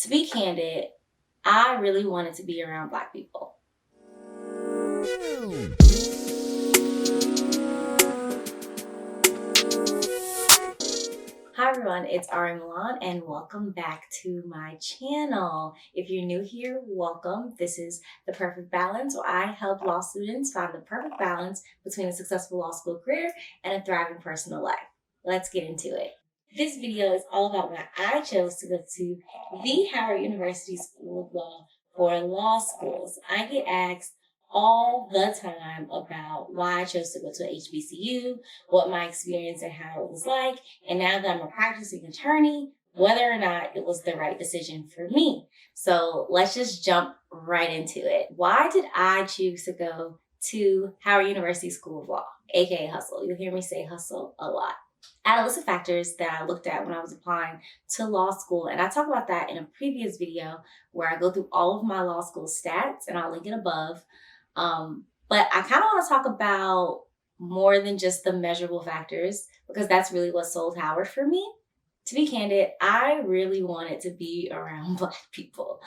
To be candid, I really wanted to be around Black people. Hi everyone, it's Ari Milan and welcome back to my channel. If you're new here, welcome. This is The Perfect Balance, where I help law students find the perfect balance between a successful law school career and a thriving personal life. Let's get into it. This video is all about why I chose to go to the Howard University School of Law for law schools. I get asked all the time about why I chose to go to HBCU, what my experience and how it was like, and now that I'm a practicing attorney, whether or not it was the right decision for me. So let's just jump right into it. Why did I choose to go to Howard University School of Law, aka Hustle? You'll hear me say hustle a lot. I had a list of factors that I looked at when I was applying to law school, and I talk about that in a previous video where I go through all of my law school stats, and I'll link it above. But I kind of want to talk about more than just the measurable factors, because that's really what sold Howard for me. To be candid, I really wanted to be around Black people,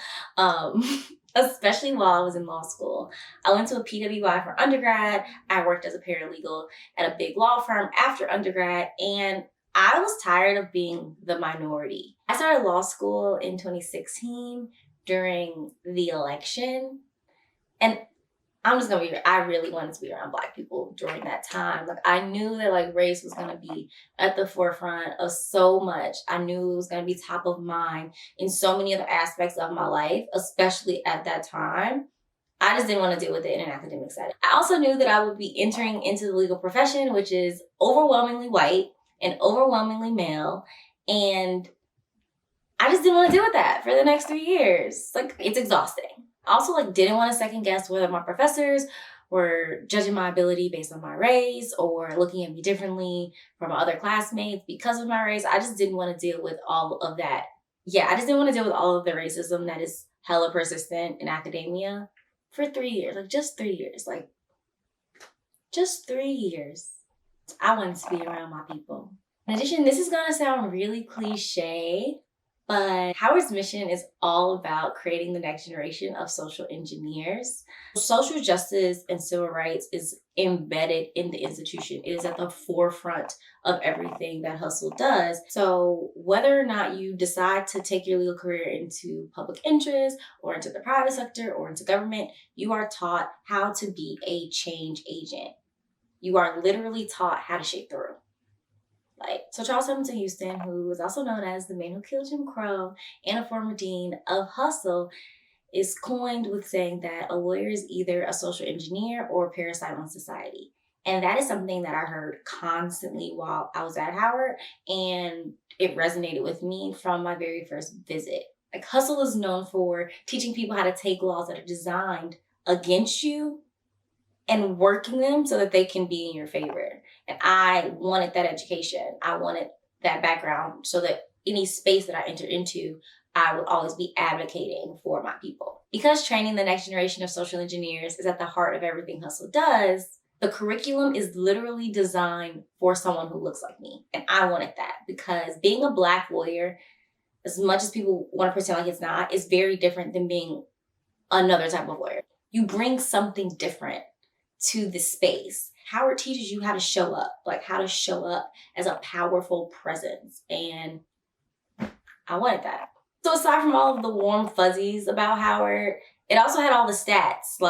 especially while I was in law school. I went to a PWI for undergrad. I worked as a paralegal at a big law firm after undergrad, and I was tired of being the minority. I started law school in 2016 during the election, and I'm just gonna be, I really wanted to be around Black people during that time. Like, I knew that race was gonna be at the forefront of so much. I knew it was gonna be top of mind in so many other aspects of my life, especially at that time. I just didn't want to deal with it in an academic setting. I also knew that I would be entering into the legal profession, which is overwhelmingly white and overwhelmingly male. And I just didn't want to deal with that for the next 3 years. It's exhausting. I also didn't want to second guess whether my professors were judging my ability based on my race or looking at me differently from my other classmates because of my race. I just didn't want to deal with all of that. Yeah, I just didn't want to deal with all of the racism that is hella persistent in academia for 3 years. Just 3 years. Just 3 years. I wanted to be around my people. In addition, this is going to sound really cliche, but Howard's mission is all about creating the next generation of social engineers. Social justice and civil rights is embedded in the institution. It is at the forefront of everything that Hustle does. So whether or not you decide to take your legal career into public interest or into the private sector or into government, you are taught how to be a change agent. You are literally taught how to shape the room. So Charles Hamilton Houston, who is also known as the man who killed Jim Crow and a former dean of Hustle, is coined with saying that a lawyer is either a social engineer or a parasite on society. And that is something that I heard constantly while I was at Howard, and it resonated with me from my very first visit. Hustle is known for teaching people how to take laws that are designed against you and working them so that they can be in your favor. And I wanted that education. I wanted that background so that any space that I entered into, I would always be advocating for my people. Because training the next generation of social engineers is at the heart of everything Hustle does, the curriculum is literally designed for someone who looks like me. And I wanted that because being a Black lawyer, as much as people want to pretend like it's not, is very different than being another type of lawyer. You bring something different to the space. Howard teaches you how to show up, how to show up as a powerful presence. And I wanted that. So aside from all of the warm fuzzies about Howard, it also had all the stats.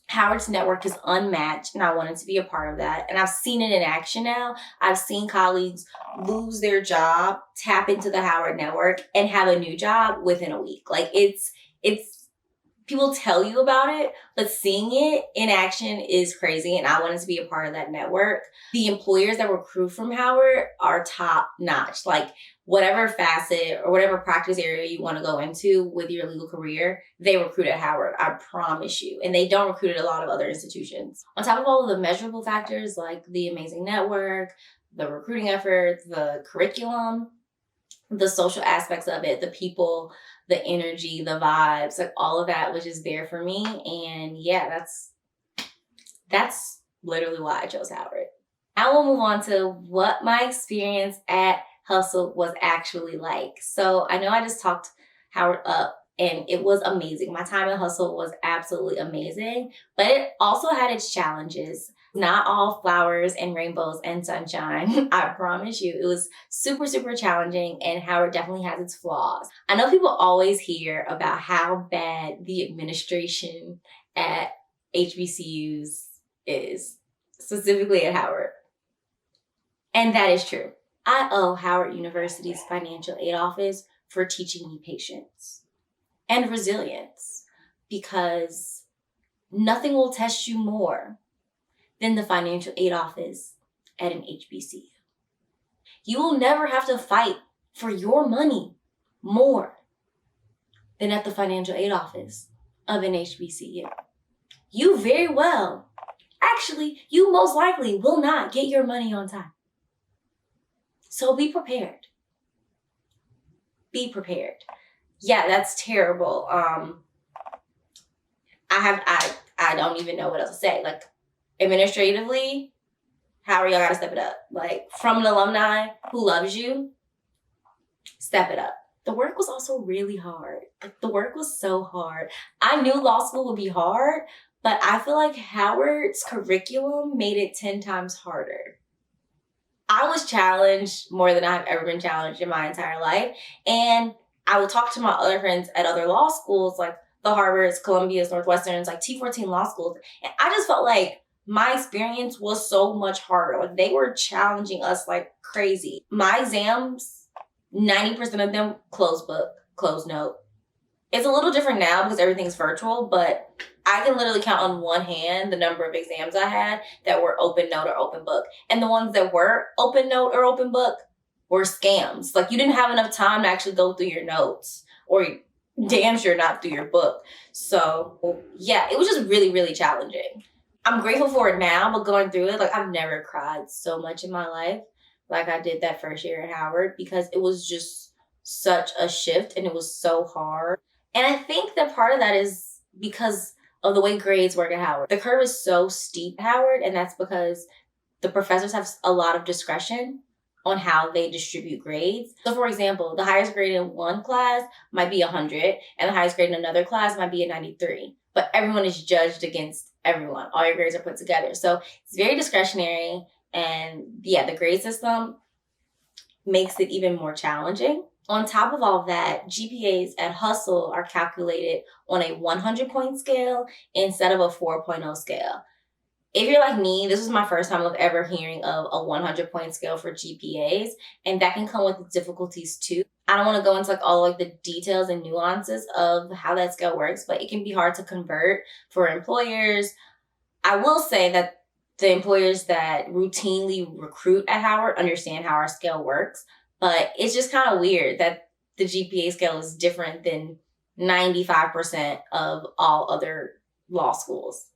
Howard's network is unmatched, and I wanted to be a part of that. And I've seen it in action now. I've seen colleagues lose their job, tap into the Howard network, and have a new job within a week. It's people tell you about it, but seeing it in action is crazy, and I wanted to be a part of that network. The employers that recruit from Howard are top notch. Whatever facet or whatever practice area you want to go into with your legal career, they recruit at Howard, I promise you. And they don't recruit at a lot of other institutions. On top of all of the measurable factors like the amazing network, the recruiting efforts, the curriculum, the social aspects of it, the people, the energy, the vibes, all of that was just there for me. And yeah, that's literally why I chose Howard. Now we'll move on to what my experience at Hustle was actually like. So I know I just talked Howard up. And it was amazing. My time at Hustle was absolutely amazing, but it also had its challenges. Not all flowers and rainbows and sunshine. I promise you, it was super, super challenging, and Howard definitely has its flaws. I know people always hear about how bad the administration at HBCUs is, specifically at Howard. And that is true. I owe Howard University's financial aid office for teaching me patience and resilience, because nothing will test you more than the financial aid office at an HBCU. You will never have to fight for your money more than at the financial aid office of an HBCU. You very well, actually, you most likely will not get your money on time. So be prepared. Be prepared. Yeah, that's terrible. I don't even know what else to say. Like, administratively, Howard, y'all gotta step it up. Like, from an alumni who loves you, step it up. The work was also really hard. Like, the work was so hard. I knew law school would be hard, but I feel like Howard's curriculum made it 10 times harder. I was challenged more than I've ever been challenged in my entire life. And I would talk to my other friends at other law schools, like the Harvards, Columbias, Northwesterns, like T14 law schools. And I just felt like my experience was so much harder. Like, they were challenging us like crazy. My exams, 90% of them closed book, closed note. It's a little different now because everything's virtual, but I can literally count on one hand the number of exams I had that were open note or open book. And the ones that were open note or open book were scams. Like, you didn't have enough time to actually go through your notes, or damn sure not through your book. So yeah, it was just really, really challenging. I'm grateful for it now, but going through it, like, I've never cried so much in my life like I did that first year at Howard, because it was just such a shift and it was so hard. And I think that part of that is because of the way grades work at Howard. The curve is so steep at Howard, and that's because the professors have a lot of discretion on how they distribute grades. So for example, the highest grade in one class might be 100, and the highest grade in another class might be a 93. But everyone is judged against everyone. All your grades are put together. So it's very discretionary, and yeah, the grade system makes it even more challenging. On top of all that, GPAs at Hustle are calculated on a 100-point scale instead of a 4.0 scale. If you're like me, this was my first time of ever hearing of a 100-point scale for GPAs, and that can come with difficulties too. I don't want to go into like all like the details and nuances of how that scale works, but it can be hard to convert for employers. I will say that the employers that routinely recruit at Howard understand how our scale works, but it's just kind of weird that the GPA scale is different than 95% of all other law schools.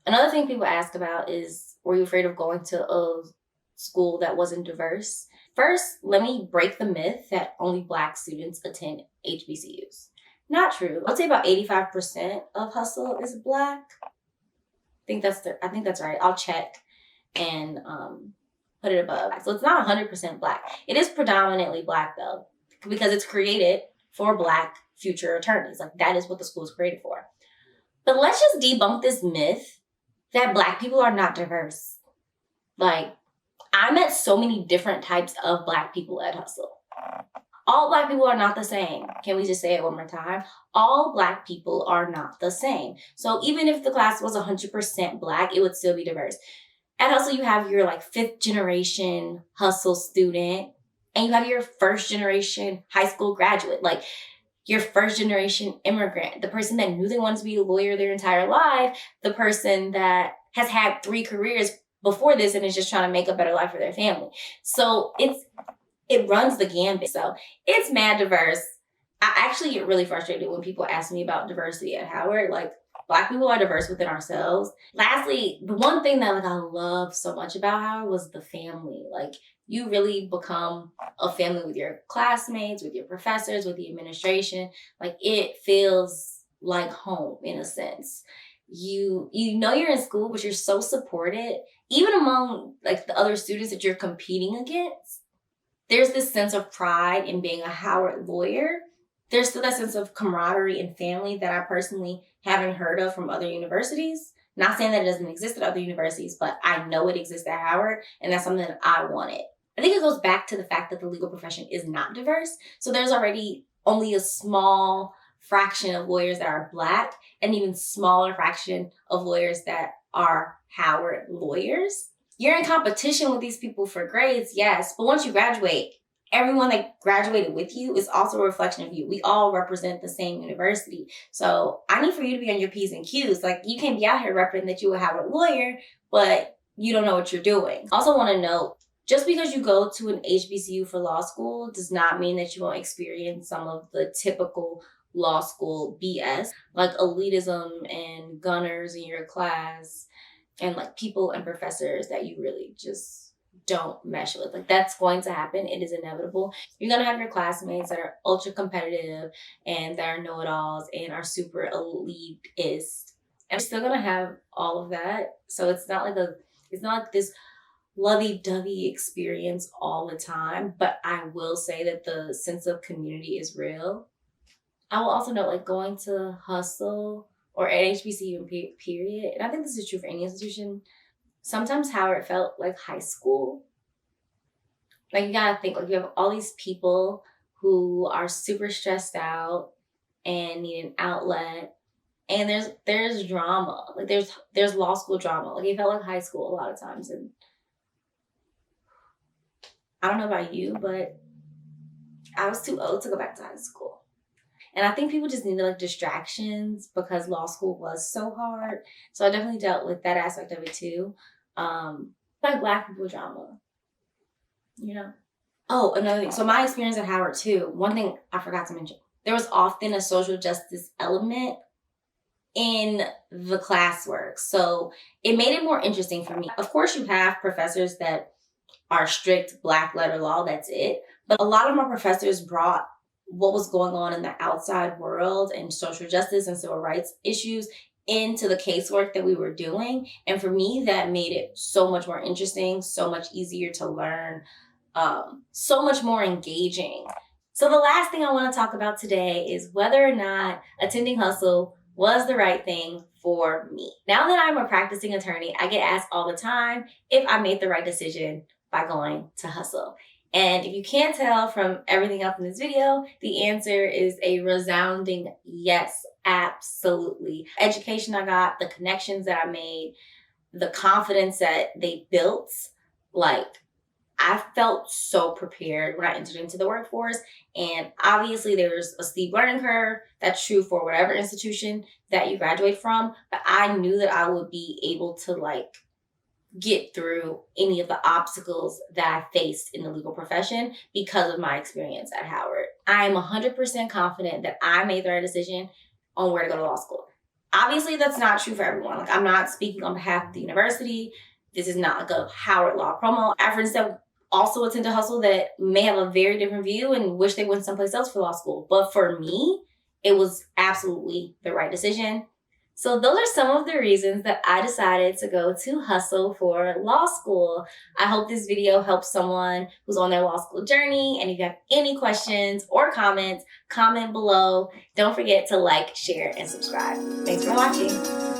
Another thing people ask about is, were you afraid of going to a school that wasn't diverse? First, let me break the myth that only Black students attend HBCUs. Not true. I'd say about 85% of Hustle is Black. I think that's right. I'll check and put it above. So it's not 100% Black. It is predominantly Black though, because it's created for Black future attorneys. Like, that is what the school is created for. But let's just debunk this myth that Black people are not diverse. Like, I met so many different types of Black people at Hustle. All Black people are not the same. Can we just say it one more time? All Black people are not the same. So even if the class was 100% Black, it would still be diverse. At Hustle, you have your like 5th generation Hustle student, and you have your 1st generation high school graduate, like your 1st generation immigrant, the person that knew they wanted to be a lawyer their entire life, the person that has had 3 careers before this and is just trying to make a better life for their family. So it runs the gambit. So it's mad diverse. I actually get really frustrated when people ask me about diversity at Howard. Like, Black people are diverse within ourselves. Lastly, the one thing that like I love so much about Howard was the family. Like, you really become a family with your classmates, with your professors, with the administration. Like, it feels like home in a sense. You know you're in school, but you're so supported. Even among like the other students that you're competing against, there's this sense of pride in being a Howard lawyer. there's still that sense of camaraderie and family that I personally haven't heard of from other universities. Not saying that it doesn't exist at other universities, but I know it exists at Howard, and that's something that I wanted. I think it goes back to the fact that the legal profession is not diverse. So there's already only a small fraction of lawyers that are Black, and even smaller fraction of lawyers that are Howard lawyers. You're in competition with these people for grades, yes, but once you graduate, everyone that graduated with you is also a reflection of you. We all represent the same university. So I need for you to be on your P's and Q's. Like, you can't be out here repping that you will have a lawyer, but you don't know what you're doing. Also want to note, just because you go to an HBCU for law school does not mean that you won't experience some of the typical law school BS, like elitism and gunners in your class, and like people and professors that you really just don't mesh with. Like, that's going to happen. It is inevitable. You're going to have your classmates that are ultra competitive and that are know-it-alls and are super elitist. And we're still going to have all of that. So it's not like this lovey-dovey experience all the time, but I will say that the sense of community is real. I will also note, like, going to Hustle or at HBCU period, and I think this is true for any institution, sometimes Howard felt like high school. Like, you gotta think, like, you have all these people who are super stressed out and need an outlet, and there's drama. Like, there's law school drama. Like, it felt like high school a lot of times, and I don't know about you, but I was too old to go back to high school. And I think people just needed like distractions because law school was so hard. So I definitely dealt with that aspect of it too. Like Black people drama, you know? Oh, another thing. So my experience at Howard too, one thing I forgot to mention, there was often a social justice element in the classwork. So it made it more interesting for me. Of course, you have professors that are strict Black letter law, that's it. But a lot of my professors brought what was going on in the outside world and social justice and civil rights issues into the casework that we were doing. And for me, that made it so much more interesting, so much easier to learn, so much more engaging. So the last thing I want to talk about today is whether or not attending Hustle was the right thing for me. Now that I'm a practicing attorney, I get asked all the time if I made the right decision by going to Hustle. And if you can't tell from everything else in this video, the answer is a resounding yes, absolutely. Education I got, the connections that I made, the confidence that they built, like, I felt so prepared when I entered into the workforce. And obviously there's a steep learning curve. That's true for whatever institution that you graduate from. But I knew that I would be able to like get through any of the obstacles that I faced in the legal profession because of my experience at Howard. I'm 100% confident that I made the right decision on where to go to law school. Obviously, that's not true for everyone. Like, I'm not speaking on behalf of the university. This is not like a Howard Law promo. I have friends that also attend a Hustle that may have a very different view and wish they went someplace else for law school. But for me, it was absolutely the right decision. So those are some of the reasons that I decided to go to Hustle for law school. I hope this video helps someone who's on their law school journey. And if you have any questions or comments, comment below. Don't forget to like, share, and subscribe. Thanks for watching.